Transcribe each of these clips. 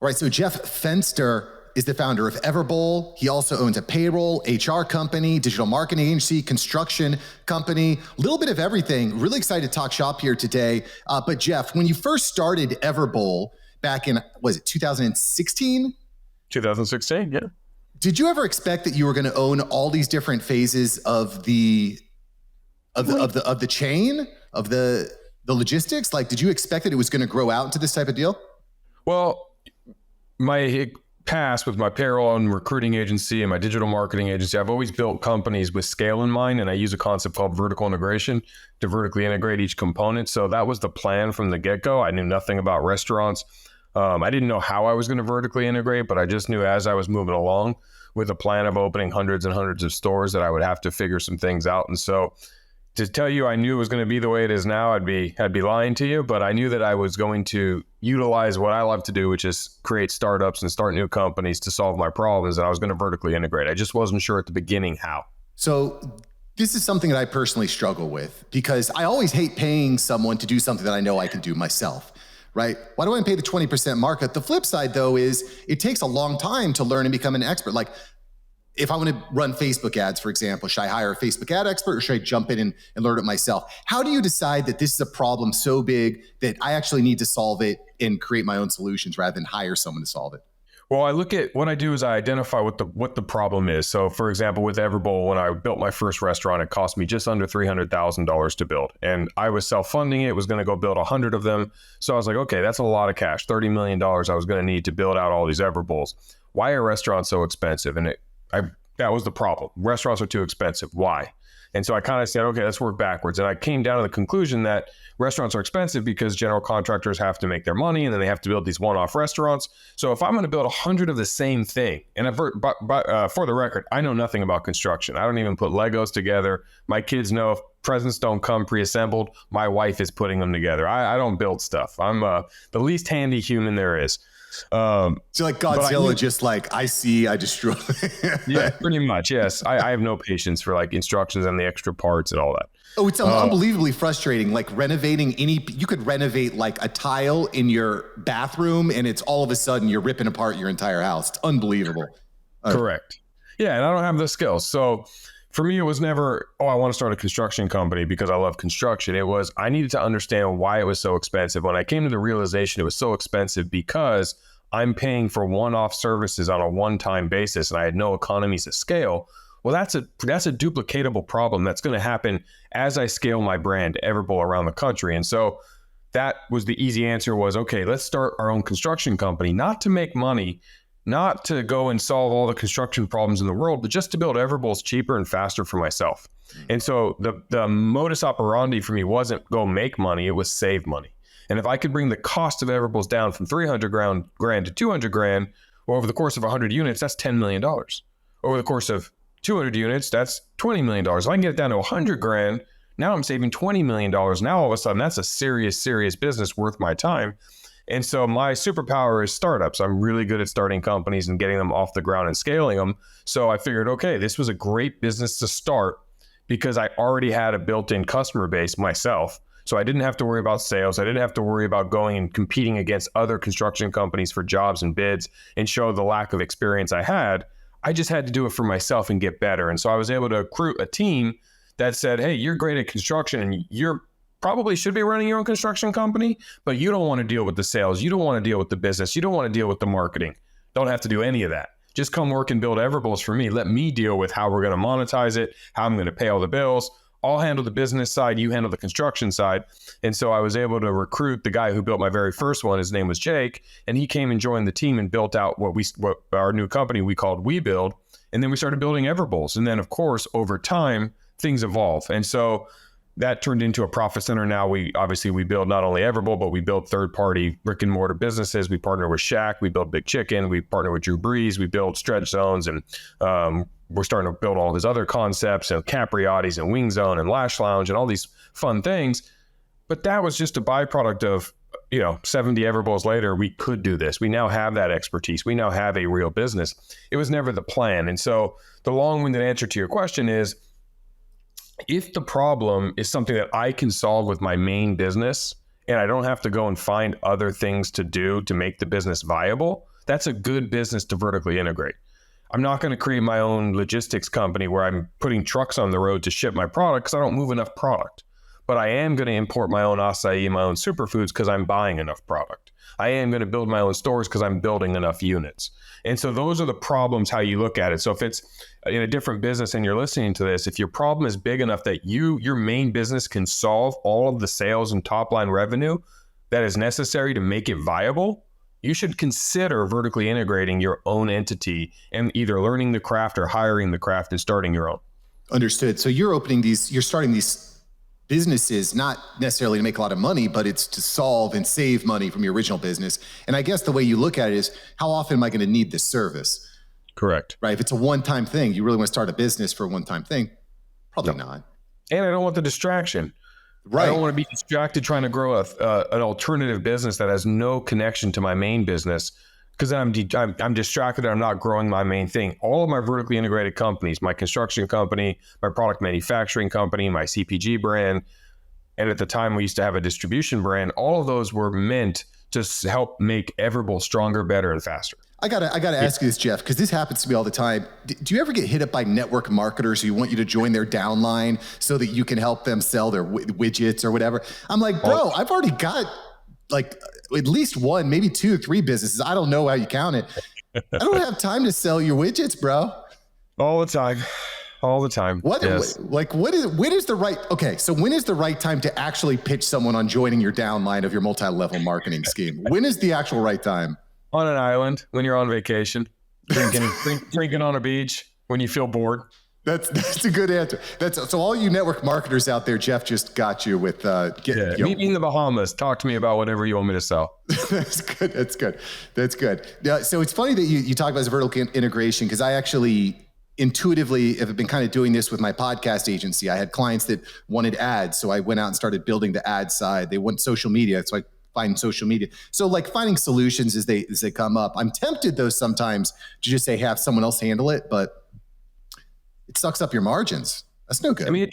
All right, so Jeff Fenster is the founder of Everbowl. He also owns a payroll, HR company, digital marketing agency, construction company, a little bit of everything. Really excited to talk shop here today. But Jeff, when you first started Everbowl back in, was it 2016? 2016, yeah. Did you ever expect that you were going to own all these different phases of the chain, of the logistics? Like, did you expect that it was going to grow out into this type of deal? Well, my past with my payroll and recruiting agency and my digital marketing agency, I've always built companies with scale in mind, and I use a concept called vertical integration to vertically integrate each component. So that was the plan from the get-go. I knew nothing about restaurants. I didn't know how I was going to vertically integrate, but I just knew as I was moving along with a plan of opening hundreds and hundreds of stores that I would have to figure some things out. And so to tell you I knew it was going to be the way it is now, I'd be lying to you, but I knew that I was going to utilize what I love to do, which is create startups and start new companies to solve my problems. And I was going to vertically integrate. I just wasn't sure at the beginning how. So this is something that I personally struggle with because I always hate paying someone to do something that I know I can do myself, right? Why do I pay the 20% markup? The flip side though is it takes a long time to learn and become an expert. Like, if I want to run Facebook ads, for example, should I hire a Facebook ad expert or should I jump in and learn it myself? How do you decide that this is a problem so big that I actually need to solve it and create my own solutions rather than hire someone to solve it? Well, I look at what I do is I identify what the problem is. So for example, with Everbowl, when I built my first restaurant, it cost me just under $300,000 to build. And I was self-funding it, was going to go build 100 of them. So I was like, okay, that's a lot of cash, $30 million I was going to need to build out all these Everbowls. Why are restaurants so expensive? And that was the problem. Restaurants are too expensive. Why? And so I kind of said, okay, let's work backwards. And I came down to the conclusion that restaurants are expensive because general contractors have to make their money and then they have to build these one-off restaurants. So if I'm going to build 100 of the same thing, and for the record, I know nothing about construction. I don't even put Legos together. My kids know if presents don't come pre-assembled, my wife is putting them together. I don't build stuff. I'm the least handy human there is. So like Godzilla, just like I destroy. Yeah, pretty much. Yes. I have no patience for like instructions and the extra parts and all that. Oh, it's unbelievably frustrating. Like renovating you could renovate like a tile in your bathroom and it's all of a sudden you're ripping apart your entire house. It's unbelievable. Correct. Yeah. And I don't have the skills. So for me, it was never, I want to start a construction company because I love construction. It was, I needed to understand why it was so expensive. When I came to the realization it was so expensive because I'm paying for one-off services on a one-time basis and I had no economies of scale. Well, that's a duplicatable problem that's going to happen as I scale my brand Everbowl around the country. And so that was the easy answer was, okay, let's start our own construction company, not to make money, not to go and solve all the construction problems in the world, but just to build Everbowls cheaper and faster for myself. And so the modus operandi for me wasn't go make money, it was save money. And if I could bring the cost of Everbowls down from $300,000 to $200,000, well, over the course of 100 units, that's $10 million. Over the course of 200 units, that's $20 million. If I can get it down to $100,000, now I'm saving $20 million. Now all of a sudden, that's a serious business worth my time. And so my superpower is startups. I'm really good at starting companies and getting them off the ground and scaling them. So I figured, okay, this was a great business to start because I already had a built-in customer base myself. So I didn't have to worry about sales. I didn't have to worry about going and competing against other construction companies for jobs and bids and show the lack of experience I had. I just had to do it for myself and get better. And so I was able to recruit a team that said, hey, you're great at construction and you're probably should be running your own construction company, but you don't want to deal with the sales. You don't want to deal with the business. You don't want to deal with the marketing. Don't have to do any of that. Just come work and build Everbowls for me. Let me deal with how we're going to monetize it, how I'm going to pay all the bills. I'll handle the business side, you handle the construction side. And so I was able to recruit the guy who built my very first one. His name was Jake, and he came and joined the team and built out what our new company we called WeBuild. And then we started building Everbowls. And then of course, over time, things evolve. And so that turned into a profit center. Now we build not only Everbowl, but we build third-party brick-and-mortar businesses. We partner with Shack, we build Big Chicken, we partner with Drew Brees, we build stretch zones, and we're starting to build all these other concepts and Capriotti's and Wing Zone and Lash Lounge and all these fun things. But that was just a byproduct of, 70 Everbowls later, we could do this. We now have that expertise. We now have a real business. It was never the plan. And so the long-winded answer to your question is, if the problem is something that I can solve with my main business and I don't have to go and find other things to do to make the business viable, That's a good business to vertically integrate. I'm not going to create my own logistics company where I'm putting trucks on the road to ship my product because I don't move enough product. But I am going to import my own acai, my own superfoods because I'm buying enough product. I am going to build my own stores because I'm building enough units. And so those are the problems, how you look at it. So if it's in a different business and you're listening to this, if your problem is big enough that your main business can solve all of the sales and top line revenue that is necessary to make it viable, you should consider vertically integrating your own entity and either learning the craft or hiring the craft and starting your own. Understood. So you're starting these businesses, not necessarily to make a lot of money, but it's to solve and save money from your original business. And I guess the way you look at it is, how often am I going to need this service? Correct. Right. If it's a one-time thing, you really want to start a business for a one-time thing? Probably not. And I don't want the distraction. Right. I don't want to be distracted trying to grow an alternative business that has no connection to my main business, because then I'm distracted and I'm not growing my main thing. All of my vertically integrated companies, my construction company, my product manufacturing company, my CPG brand, and at the time we used to have a distribution brand, all of those were meant to help make Everbowl stronger, better, and faster. I gotta ask you this, Jeff, because this happens to me all the time. Do you ever get hit up by network marketers who want you to join their downline so that you can help them sell their widgets or whatever? I'm like, bro, I've already got like at least one, maybe 2, 3 businesses. I don't know how you count it. I don't have time to sell your widgets, bro. All the time. Yes. When is the right time to actually pitch someone on joining your downline of your multi-level marketing scheme? When is the actual right time? On an island, when you're on vacation, drinking on a beach, when you feel bored. That's a good answer. So all you network marketers out there, Jeff just got you with meet me in the Bahamas. Talk to me about whatever you want me to sell. That's good. Yeah, so it's funny that you talk about this vertical integration, because I actually intuitively have been kind of doing this with my podcast agency. I had clients that wanted ads, so I went out and started building the ad side. They want social media, so I find social media. So like finding solutions as they come up. I'm tempted though sometimes to just say have someone else handle it, but it sucks up your margins. That's no good. I mean, it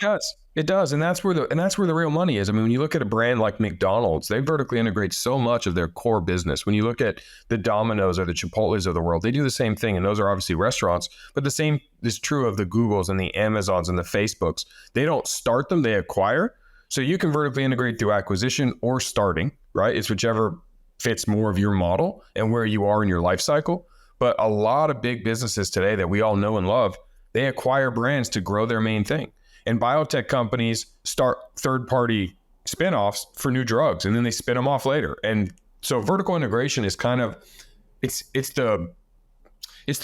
does. And that's where the real money is. I mean, when you look at a brand like McDonald's, they vertically integrate so much of their core business. When you look at the Domino's or the Chipotle's of the world, they do the same thing. And those are obviously restaurants, but the same is true of the Googles and the Amazons and the Facebooks. They don't start them, they acquire. So you can vertically integrate through acquisition or starting, right? It's whichever fits more of your model and where you are in your life cycle. But a lot of big businesses today that we all know and love, they acquire brands to grow their main thing. And biotech companies start third-party spinoffs for new drugs, and then they spin them off later. And so vertical integration is kind of, it's the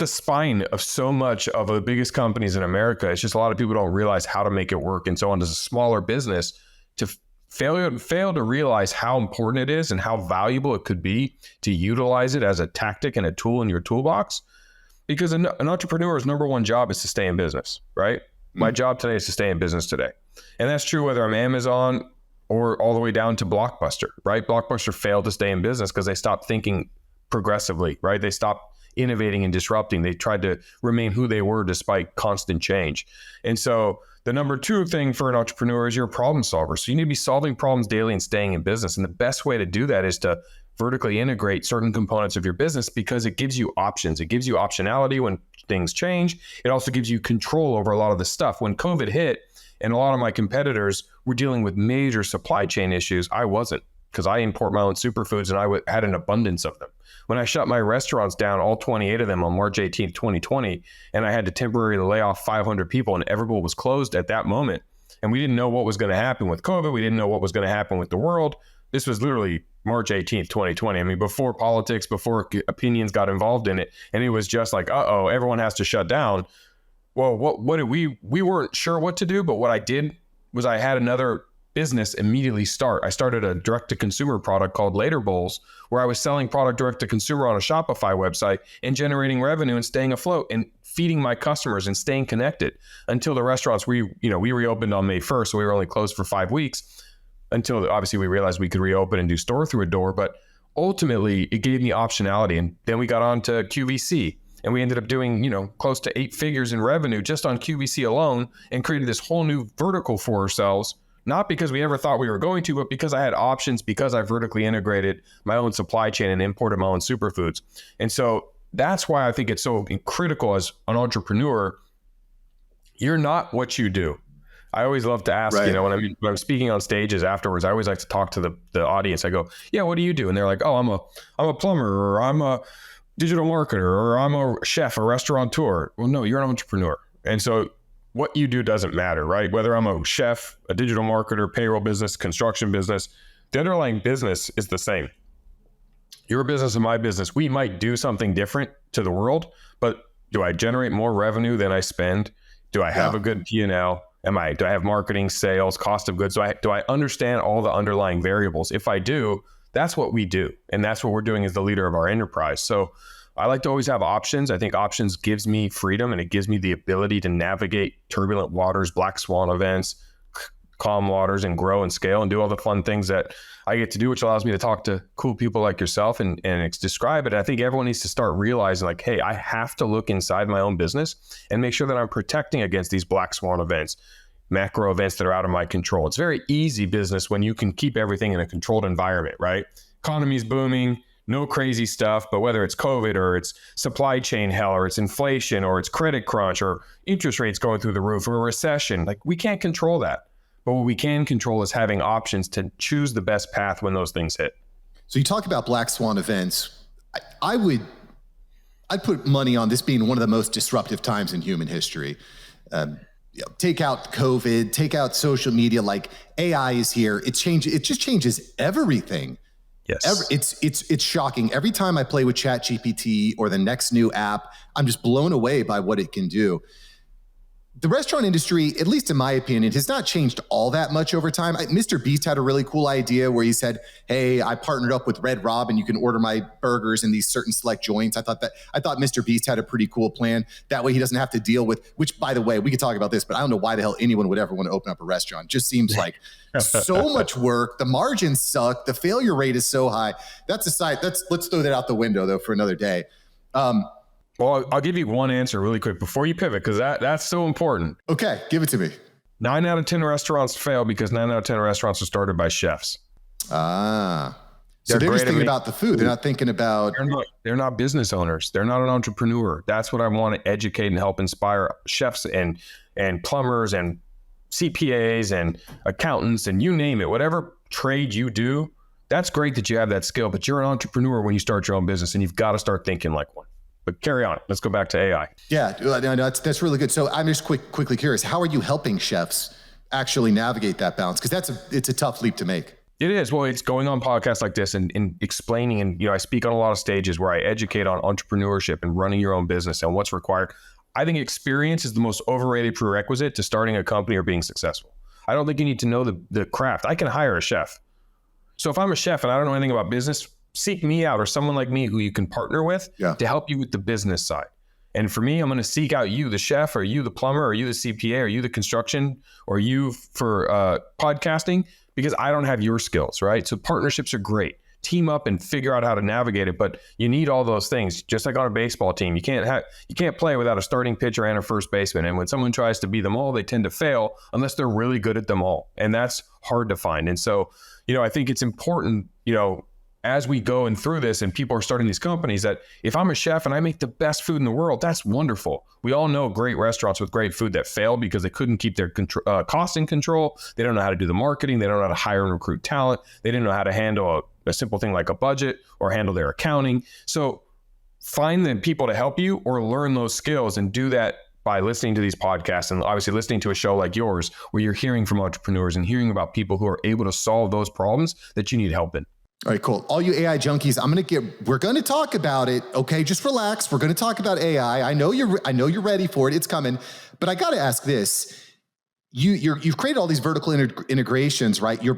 spine of so much of the biggest companies in America. It's just a lot of people don't realize how to make it work. And so on, as a smaller business, to fail to realize how important it is and how valuable it could be to utilize it as a tactic and a tool in your toolbox. Because an entrepreneur's number one job is to stay in business, right? My job today is to stay in business today. And that's true whether I'm Amazon or all the way down to Blockbuster, right? Blockbuster failed to stay in business because they stopped thinking progressively, right? They stopped innovating and disrupting. They tried to remain who they were despite constant change. And so the number 2 thing for an entrepreneur is you're a problem solver. So you need to be solving problems daily and staying in business. And the best way to do that is to vertically integrate certain components of your business, because it gives you options. It gives you optionality when things change. It also gives you control over a lot of the stuff. When COVID hit and a lot of my competitors were dealing with major supply chain issues, I wasn't, because I import my own superfoods and I had an abundance of them. When I shut my restaurants down, all 28 of them on March 18th, 2020, and I had to temporarily lay off 500 people and Everbowl was closed at that moment, and we didn't know what was going to happen with COVID. We didn't know what was going to happen with the world. This was literally March 18th, 2020. I mean, before politics, before opinions got involved in it. And it was just like, everyone has to shut down. Well, what did we weren't sure what to do, but what I did was I had another business immediately start. I started a direct-to-consumer product called Later Bowls, where I was selling product direct-to-consumer on a Shopify website and generating revenue and staying afloat and feeding my customers and staying connected until the restaurants, we reopened on May 1st, so we were only closed for 5 weeks until obviously we realized we could reopen and do store through a door. But ultimately, it gave me optionality. And then we got on to QVC. And we ended up doing, close to 8 figures in revenue just on QVC alone, and created this whole new vertical for ourselves not because we ever thought we were going to, but because I had options, because I vertically integrated my own supply chain and imported my own superfoods. And so that's why I think it's so critical as an entrepreneur. You're not what you do. I always love to ask, Right. when I'm speaking on stages afterwards, I always like to talk to the audience. I go, yeah, what do you do? And they're like, oh, I'm a plumber, or I'm a digital marketer, or I'm a chef, a restaurateur. Well, no, you're an entrepreneur. And so what you do doesn't matter, right? Whether I'm a chef, a digital marketer, payroll business, construction business, the underlying business is the same. Your business and my business, we might do something different to the world, but do I generate more revenue than I spend? Do I have a good P&L? Do I have marketing, sales, cost of goods? Do I understand all the underlying variables? If I do, that's what we do. And that's what we're doing as the leader of our enterprise. So I like to always have options. I think options gives me freedom, and it gives me the ability to navigate turbulent waters, black swan events, calm waters, and grow and scale and do all the fun things that I get to do, which allows me to talk to cool people like yourself and describe it. I think everyone needs to start realizing, like, hey, I have to look inside my own business and make sure that I'm protecting against these black swan events, macro events that are out of my control. It's very easy business when you can keep everything in a controlled environment, right? Economy's booming, no crazy stuff, but whether it's COVID or it's supply chain hell or it's inflation or it's credit crunch or interest rates going through the roof or a recession, like, we can't control that. But what we can control is having options to choose the best path when those things hit. So you talk about black swan events. I'd put money on this being one of the most disruptive times in human history. Take out COVID, take out social media, like AI is here. It just changes everything. Yes. It's shocking. Every time I play with ChatGPT or the next new app, I'm just blown away by what it can do. The restaurant industry, at least in my opinion, has not changed all that much over time. Mr. Beast had a really cool idea where he said, hey, I partnered up with Red Robin. You can order my burgers in these certain select joints. I thought Mr. Beast had a pretty cool plan. That way he doesn't have to deal with, which, by the way, we could talk about this, but I don't know why the hell anyone would ever want to open up a restaurant. It just seems like so much work. The margins suck. The failure rate is so high. That's aside. Let's throw that out the window, though, for another day. Well, I'll give you one answer really quick before you pivot, because that's so important. Okay, give it to me. 9 out of 10 restaurants fail because 9 out of 10 restaurants are started by chefs. So they're just thinking about the food. They're not thinking about... They're not business owners. They're not an entrepreneur. That's what I want to educate and help inspire chefs and plumbers and CPAs and accountants and you name it. Whatever trade you do, that's great that you have that skill, but you're an entrepreneur when you start your own business, and you've got to start thinking like one. But carry on. Let's go back to AI. Yeah, no, that's really good. So I'm just quickly curious, how are you helping chefs actually navigate that balance? Because it's a tough leap to make. It is. Well, it's going on podcasts like this and explaining, and I speak on a lot of stages where I educate on entrepreneurship and running your own business and what's required. I think experience is the most overrated prerequisite to starting a company or being successful. I don't think you need to know the craft. I can hire a chef. So if I'm a chef and I don't know anything about business, seek me out or someone like me who you can partner with to help you with the business side. And for me, I'm going to seek out you, the chef, or you, the plumber, or you, the CPA, or you, the construction, or you for podcasting, because I don't have your skills, right? So partnerships are great. Team up and figure out how to navigate it, but you need all those things. Just like on a baseball team, you can't play without a starting pitcher and a first baseman. And when someone tries to be them all, they tend to fail unless they're really good at them all, and that's hard to find. And so, I think it's important, as we go and through this and people are starting these companies, that if I'm a chef and I make the best food in the world, that's wonderful. We all know great restaurants with great food that fail because they couldn't keep their costs in control. They don't know how to do the marketing. They don't know how to hire and recruit talent. They didn't know how to handle a simple thing like a budget or handle their accounting. So find the people to help you or learn those skills, and do that by listening to these podcasts and obviously listening to a show like yours where you're hearing from entrepreneurs and hearing about people who are able to solve those problems that you need help in. All right, cool. All you AI junkies, we're going to talk about it. Okay, just relax. We're going to talk about AI. I know you're ready for it. It's coming. But I got to ask this. You've created all these vertical integrations, right? You've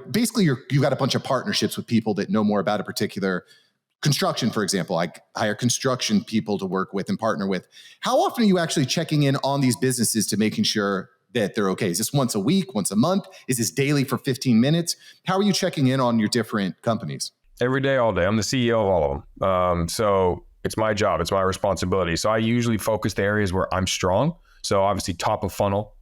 got a bunch of partnerships with people that know more about a particular construction, for example. I hire construction people to work with and partner with. How often are you actually checking in on these businesses to making sure that they're okay? Is this once a week, once a month? Is this daily for 15 minutes? How are you checking in on your different companies? Every day, all day. I'm the CEO of all of them. So it's my job. It's my responsibility. So I usually focus the areas where I'm strong. So obviously top of funnel,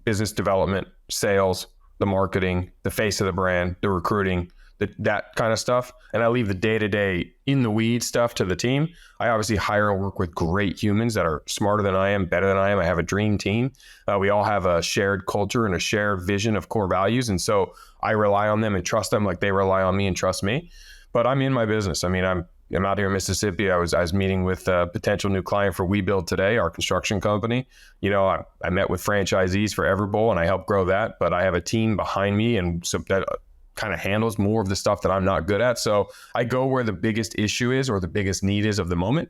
business development, sales, the marketing, the face of the brand, the recruiting, that kind of stuff. And I leave the day-to-day in the weeds stuff to the team. I obviously hire and work with great humans that are smarter than I am, better than I am. I have a dream team. We all have a shared culture and a shared vision of core values. And so I rely on them and trust them like they rely on me and trust me. But I'm in my business. I mean, I'm out here in Mississippi. I was meeting with a potential new client for WeBuild today, our construction company. You know, I met with franchisees for Everbowl and I helped grow that, but I have a team behind me and so that kind of handles more of the stuff that I'm not good at. So I go where the biggest issue is or the biggest need is of the moment,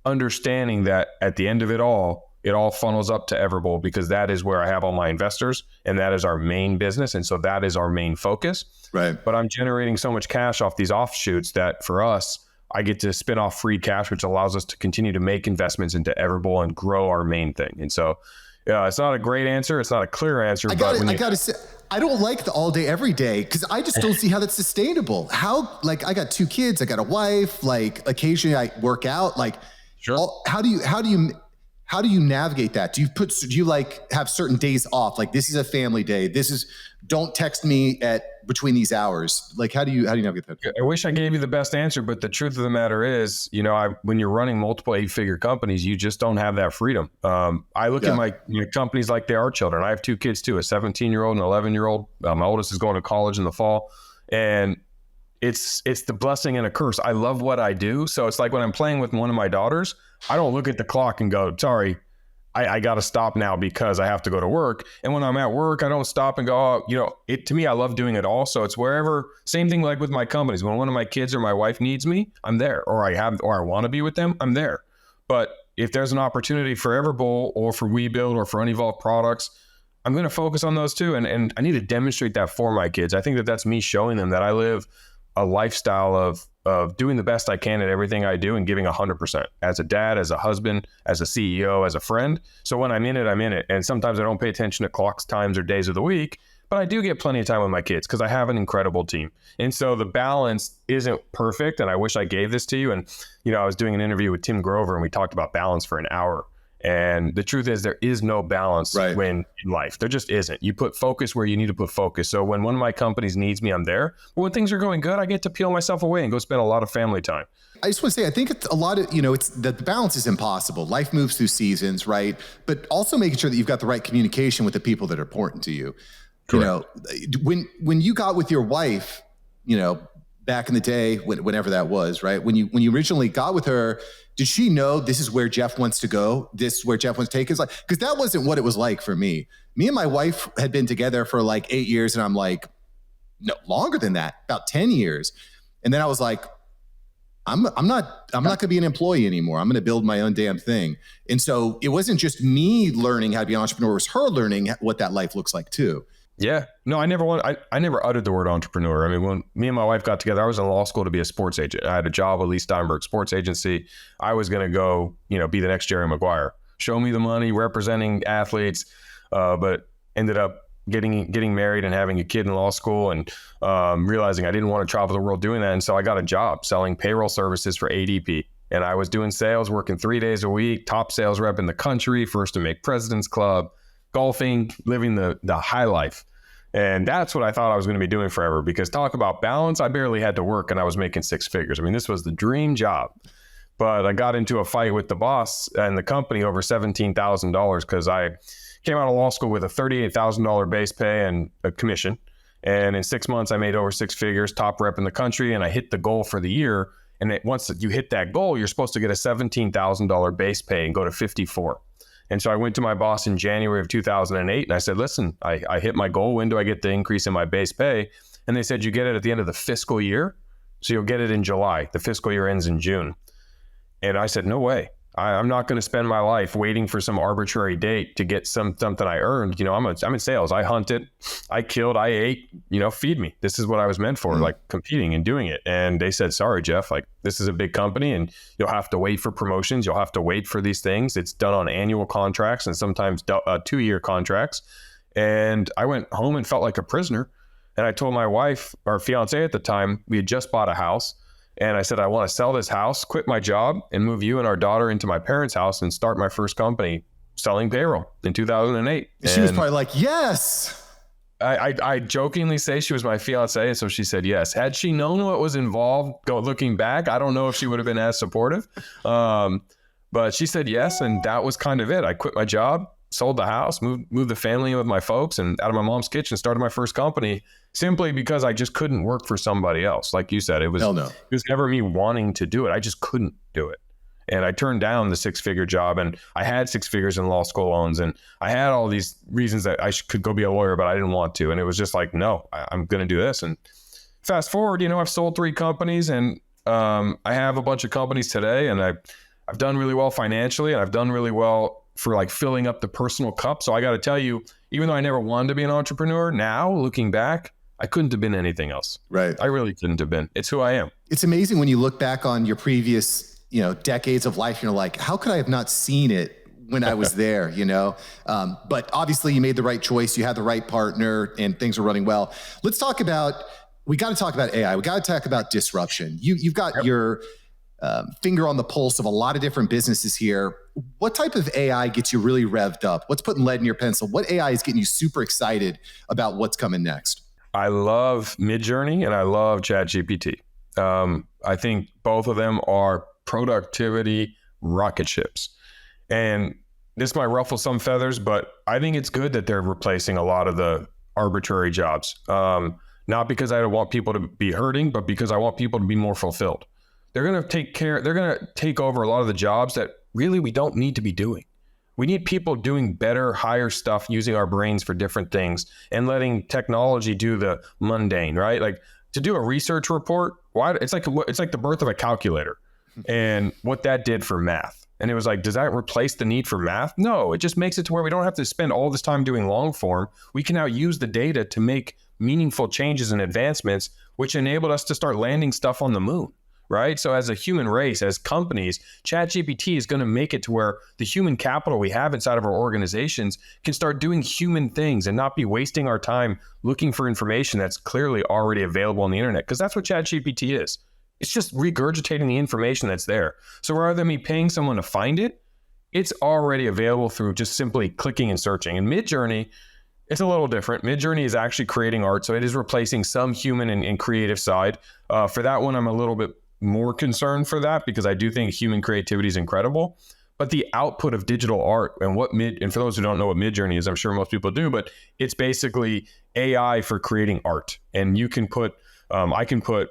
understanding that at the end of it all funnels up to Everbowl because that is where I have all my investors and that is our main business. And so that is our main focus. Right. But I'm generating so much cash off these offshoots that for us, I get to spin off free cash, which allows us to continue to make investments into Everbowl and grow our main thing. And so it's not a great answer. It's not a clear answer. I gotta say, I don't like the all day, every day because I just don't see how that's sustainable. How, like, I got 2 kids, I got a wife, like occasionally I work out, like, sure. How do you navigate that? Do you like have certain days off? Like this is a family day. Don't text me between these hours. Like, how do you navigate that? I wish I gave you the best answer, but the truth of the matter is, you know, when you're running multiple 8-figure companies, you just don't have that freedom. I look at my companies like they are children. I have 2 kids too, a 17-year-old and an 11-year-old. My oldest is going to college in the fall, and it's the blessing and a curse. I love what I do. So it's like when I'm playing with one of my daughters, I don't look at the clock and go, sorry, I got to stop now because I have to go to work. And when I'm at work, I don't stop and go, oh, you know, to me, I love doing it all. So it's wherever, same thing like with my companies. When one of my kids or my wife needs me, I'm there, or I want to be with them, I'm there. But if there's an opportunity for Everbowl or for WeBuild or for Unevolved products, I'm going to focus on those too. And I need to demonstrate that for my kids. I think that that's me showing them that I live a lifestyle of doing the best I can at everything I do and giving 100% as a dad, as a husband, as a CEO, as a friend. So when I'm in it, I'm in it. And sometimes I don't pay attention to clocks, times, or days of the week, but I do get plenty of time with my kids because I have an incredible team. And so the balance isn't perfect. And I wish I gave this to you. And, you know, I was doing an interview with Tim Grover and we talked about balance for an hour. And the truth is there is no balance when in life. There just isn't. You put focus where you need to put focus. So when one of my companies needs me, I'm there. But when things are going good, I get to peel myself away and go spend a lot of family time. I just want to say, I think it's a lot of, you know, it's that the balance is impossible. Life moves through seasons, right? But also making sure that you've got the right communication with the people that are important to you. Correct. You know, when you got with your wife, you know, back in the day, whenever that was, right? When you originally got with her, did she know this is where Jeff wants to go? This is where Jeff wants to take his life? Because that wasn't what it was like for me. Me and my wife had been together for like 8 years, and I'm like, no, longer than that, about 10 years. And then I was like, I'm not going to be an employee anymore. I'm going to build my own damn thing. And so it wasn't just me learning how to be an entrepreneur; it was her learning what that life looks like too. Yeah. No, I never uttered the word entrepreneur. I mean, when me and my wife got together, I was in law school to be a sports agent. I had a job at Lee Steinberg Sports Agency. I was going to go, you know, be the next Jerry Maguire, show me the money, representing athletes, but ended up getting married and having a kid in law school and realizing I didn't want to travel the world doing that. And so I got a job selling payroll services for ADP. And I was doing sales, working 3 days a week, top sales rep in the country, first to make President's Club, golfing, living the high life. And that's what I thought I was going to be doing forever, because talk about balance, I barely had to work and I was making 6 figures. I mean, this was the dream job. But I got into a fight with the boss and the company over $17,000 because I came out of law school with a $38,000 base pay and a commission. And in 6 months, I made over 6 figures, top rep in the country, and I hit the goal for the year. And once you hit that goal, you're supposed to get a $17,000 base pay and go to 54. And so I went to my boss in January of 2008 and I said, listen, I hit my goal. When do I get the increase in my base pay? And they said, you get it at the end of the fiscal year. So you'll get it in July. The fiscal year ends in June. And I said, no way. I'm not going to spend my life waiting for some arbitrary date to get something I earned. You know, I'm in sales. I hunted, I killed, I ate, you know, feed me. This is what I was meant for, like competing and doing it. And they said, sorry, Jeff, like this is a big company and you'll have to wait for promotions. You'll have to wait for these things. It's done on annual contracts and sometimes 2-year contracts. And I went home and felt like a prisoner. And I told my wife, our fiance at the time, we had just bought a house. And I said, I want to sell this house, quit my job, and move you and our daughter into my parents' house and start my first company selling payroll in 2008. She was probably like, yes. I jokingly say she was my fiance, and so she said yes. Had she known what was involved, looking back, I don't know if she would have been as supportive. But she said yes, and that was kind of it. I quit my job, sold the house, moved the family in with my folks, and out of my mom's kitchen, started my first company simply because I just couldn't work for somebody else. Like you said, it was never me wanting to do it. I just couldn't do it. And I turned down the 6-figure job, and I had 6 figures in law school loans, and I had all these reasons that I could go be a lawyer, but I didn't want to. And it was just like, no, I'm going to do this. And fast forward, I've sold 3 companies, and I have a bunch of companies today, and I've done really well financially, and I've done really well for like filling up the personal cup. So I got to tell you, even though I never wanted to be an entrepreneur, now looking back, I couldn't have been anything else. Right. I really couldn't have been. It's who I am. It's amazing when you look back on your previous decades of life, you're like, how could I have not seen it when I was there, But obviously you made the right choice. You had the right partner and things were running well. We got to talk about AI. We got to talk about disruption. You've got your finger on the pulse of a lot of different businesses here. What type of AI gets you really revved up? What's putting lead in your pencil? What AI is getting you super excited about what's coming next? I love Midjourney and I love ChatGPT. I think both of them are productivity rocket ships. And this might ruffle some feathers, but I think it's good that they're replacing a lot of the arbitrary jobs. Not because I don't want people to be hurting, but because I want people to be more fulfilled. They're going to take over a lot of the jobs that really we don't need to be doing. We need people doing better, higher stuff, using our brains for different things and letting technology do the mundane, right? Like to do a research report, it's like the birth of a calculator. And what that did for math. And it was like, does that replace the need for math? No, it just makes it to where we don't have to spend all this time doing long form. We can now use the data to make meaningful changes and advancements, which enabled us to start landing stuff on the moon, right? So as a human race, as companies, ChatGPT is going to make it to where the human capital we have inside of our organizations can start doing human things and not be wasting our time looking for information that's clearly already available on the internet, because that's what ChatGPT is. It's just regurgitating the information that's there. So rather than me paying someone to find it, it's already available through just simply clicking and searching. And Midjourney, it's a little different. Midjourney is actually creating art, so it is replacing some human and creative side. For that one, I'm a little bit more concerned for that because I do think human creativity is incredible. But the output of digital art and and for those who don't know what Midjourney is, I'm sure most people do, but it's basically AI for creating art. And you can I can put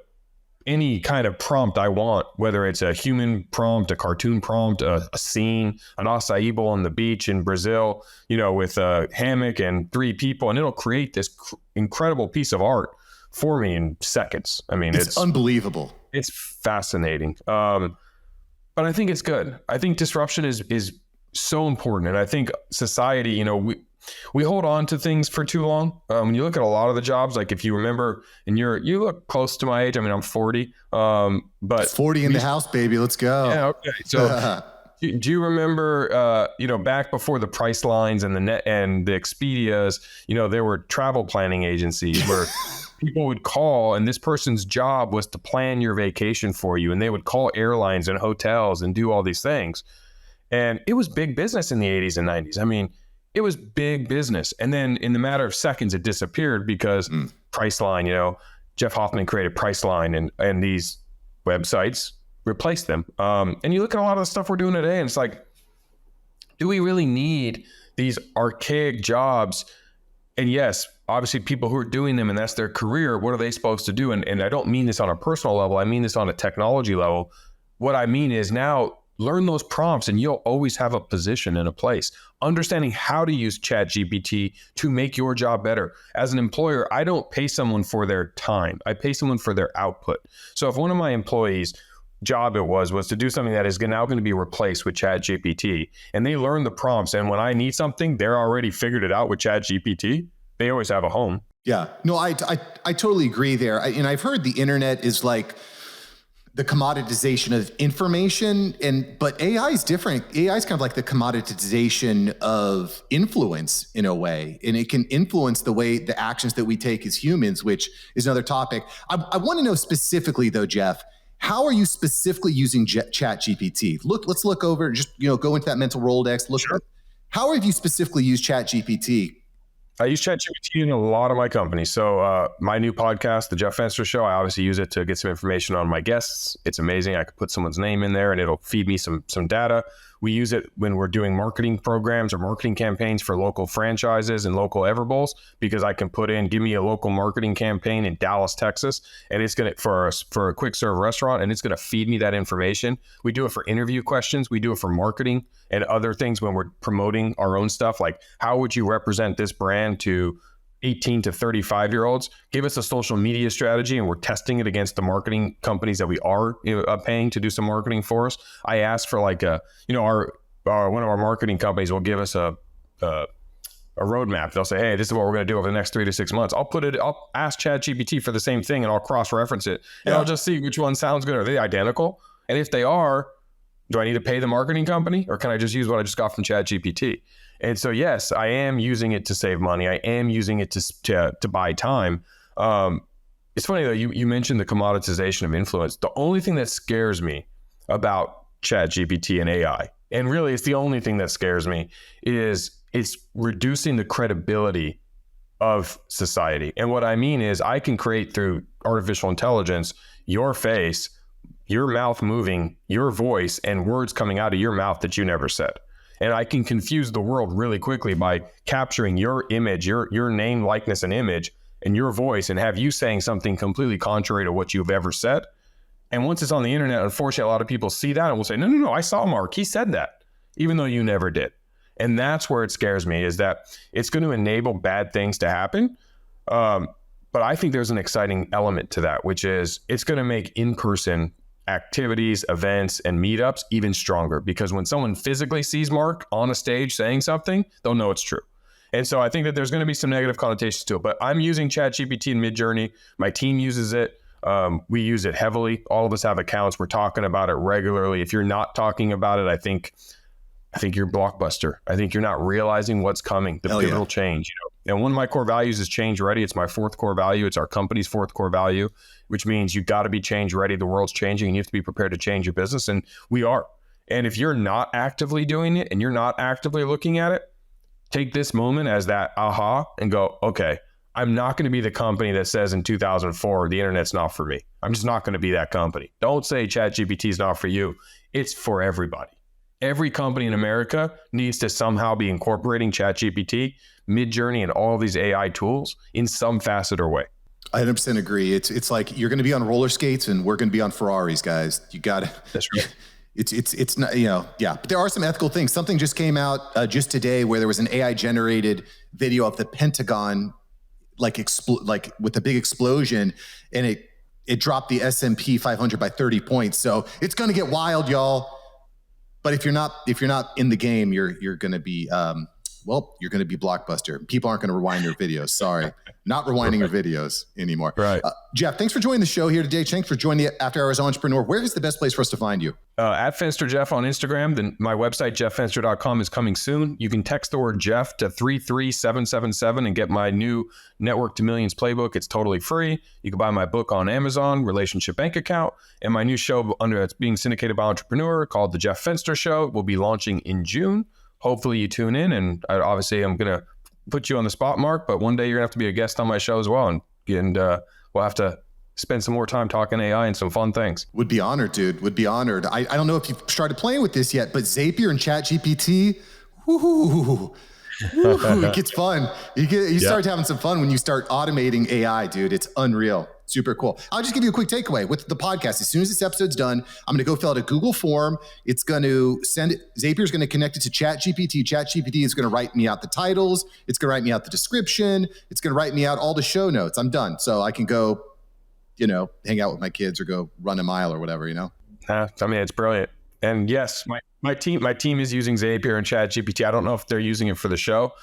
any kind of prompt I want, whether it's a human prompt, a cartoon prompt, a scene, an acai bowl on the beach in Brazil, with a hammock and 3 people, and it'll create this incredible piece of art for me in seconds. I mean, it's unbelievable. It's fascinating. But I think it's good. I think disruption is so important. And I think society, we hold on to things for too long. When you look at a lot of the jobs, like if you remember, and you look close to my age. I mean, I'm 40, but 40 in the house, baby. Let's go. Yeah. Okay. So do you remember, back before the Pricelines and the Net and the Expedias, there were travel planning agencies where people would call, and this person's job was to plan your vacation for you. And they would call airlines and hotels and do all these things. And it was big business in the 80s and 90s. I mean, it was big business. And then in the matter of seconds, it disappeared because Priceline, Jeff Hoffman created Priceline and these websites replaced them. And you look at a lot of the stuff we're doing today and it's like, do we really need these archaic jobs? And yes, obviously people who are doing them and that's their career, what are they supposed to do? And I don't mean this on a personal level. I mean this on a technology level. What I mean is now learn those prompts and you'll always have a position and a place. Understanding how to use ChatGPT to make your job better. As an employer, I don't pay someone for their time. I pay someone for their output. So if one of my employees' job was to do something that is now going to be replaced with ChatGPT, and they learn the prompts, and when I need something, they're already figured it out with ChatGPT, they always have a home. Yeah, no, I totally agree there. And I've heard the internet is like the commoditization of information, but AI is different. AI is kind of like the commoditization of influence in a way, and it can influence the actions that we take as humans, which is another topic. I want to know specifically though, Jeff, how are you specifically using ChatGPT? Let's look over, just go into that mental Rolodex. Sure. How have you specifically used ChatGPT? I use ChatGPT in a lot of my companies. So my new podcast, the Jeff Fenster Show, I obviously use it to get some information on my guests. It's amazing. I could put someone's name in there and it'll feed me some data. We use it when we're doing marketing programs or marketing campaigns for local franchises and local Everbowls, because I can put in, give me a local marketing campaign in Dallas, Texas, and it's going to, for a quick serve restaurant, and it's going to feed me that information. We do it for interview questions. We do it for marketing and other things when we're promoting our own stuff. Like, how would you represent this brand to 18 to 35 year olds? Give us a social media strategy, and we're testing it against the marketing companies that we are paying to do some marketing for us. I asked for like our one of our marketing companies will give us a roadmap. They'll say, hey, this is what we're going to do over the next 3 to 6 months. I'll ask ChatGPT for the same thing, and I'll cross-reference it, and I'll just see which one sounds good. Are they identical? And if they are, do I need to pay the marketing company, or can I just use what I just got from ChatGPT? And so, yes, I am using it to save money. I am using it to buy time. It's funny, though, you mentioned the commoditization of influence. The only thing that scares me about ChatGPT and AI, and really it's the only thing that scares me, is it's reducing the credibility of society. And what I mean is, I can create through artificial intelligence your face, your mouth moving, your voice, and words coming out of your mouth that you never said. And I can confuse the world really quickly by capturing your image, your name, likeness, and image, and your voice, and have you saying something completely contrary to what you've ever said. And once it's on the internet, unfortunately, a lot of people see that and will say, no, I saw Mark. He said that, even though you never did. And that's where it scares me, is that it's going to enable bad things to happen. But I think there's an exciting element to that, which is it's going to make in-person activities, events, and meetups even stronger, because when someone physically sees Mark on a stage saying something, they'll know it's true. And so I think that there's going to be some negative connotations to it, but I'm using ChatGPT in Midjourney. My team uses it. We use it heavily. All of us have accounts. We're talking about it regularly. If you're not talking about it, I think you're Blockbuster. I think you're not realizing what's coming, the pivotal change. And one of my core values is change ready. It's my fourth core value. It's our company's fourth core value, which means you got to be change ready. The world's changing and you have to be prepared to change your business. And we are. And if you're not actively doing it and you're not actively looking at it, take this moment as that aha and go, okay, I'm not going to be the company that says in 2004, the internet's not for me. I'm just not going to be that company. Don't say ChatGPT is not for you. It's for everybody. Every company in America needs to somehow be incorporating ChatGPT, Midjourney, and all of these AI tools in some facet or way. I 100% agree. It's like you're going to be on roller skates and we're going to be on Ferraris, guys. You got to. That's right. It's not, but there are some ethical things. Something just came out just today where there was an AI generated video of the Pentagon, like with a big explosion, and it dropped the S&P 500 by 30 points. So it's going to get wild, y'all. But if you're not in the game, you're going to be, you're going to be Blockbuster. People aren't going to rewind your videos. Sorry. Not rewinding your videos anymore. Right. Jeff, thanks for joining the show here today. Thanks for joining the After Hours Entrepreneur. Where is the best place for us to find you? At Fenster Jeff on Instagram. Then my website, jefffenster.com, is coming soon. You can text the word Jeff to 33777 and get my new Network to Millions playbook. It's totally free. You can buy my book on Amazon, Relationship Bank Account, and my new show it's being syndicated by Entrepreneur called The Jeff Fenster Show will be launching in June. Hopefully you tune in, and obviously I'm going to put you on the spot, Mark, but one day you're going to have to be a guest on my show as well, and we'll have to spend some more time talking AI and some fun things. Would be honored, dude. Would be honored. I don't know if you've started playing with this yet, but Zapier and ChatGPT, it gets fun. You start having some fun when you start automating AI, dude. It's unreal. Super cool. I'll just give you a quick takeaway with the podcast. As soon as this episode's done, I'm going to go fill out a Google form. It's going to send it. Zapier's going to connect it to ChatGPT. ChatGPT is going to write me out the titles. It's going to write me out the description. It's going to write me out all the show notes. I'm done. So I can go, hang out with my kids or go run a mile or whatever, it's brilliant. And yes, my team is using Zapier and ChatGPT. I don't know if they're using it for the show.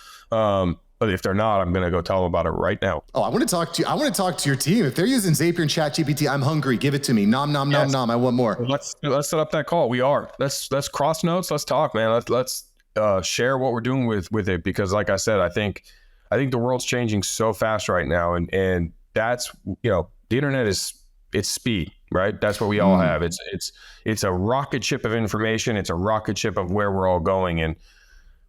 But if they're not, I'm going to go tell them about it right now. Oh, I want to talk to you. I want to talk to your team. If they're using Zapier and ChatGPT, I'm hungry. Give it to me. Nom, nom, nom, nom. I want more. Let's set up that call. We are. Let's cross notes. Let's talk, man. Let's share what we're doing with it, because like I said, I think the world's changing so fast right now, and that's, the internet it's speed, right? That's what we all have. It's a rocket ship of information. It's a rocket ship of where we're all going, and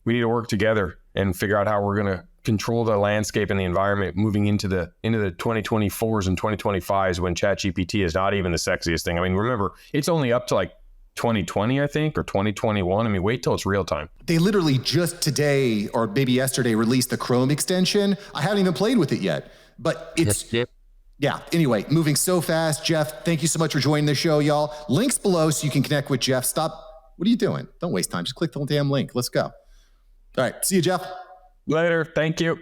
we need to work together and figure out how we're going to control the landscape and the environment moving into the 2024s and 2025s when ChatGPT is not even the sexiest thing. I mean, remember, it's only up to like 2020, I think, or 2021. I mean, wait till it's real time. They literally just today or maybe yesterday released the Chrome extension. I haven't even played with it yet, but it's, yeah. Anyway, moving so fast. Jeff, thank you so much for joining the show, y'all. Links below so you can connect with Jeff. Stop. What are you doing? Don't waste time. Just click the damn link. Let's go. All right. See you, Jeff. Later. Thank you.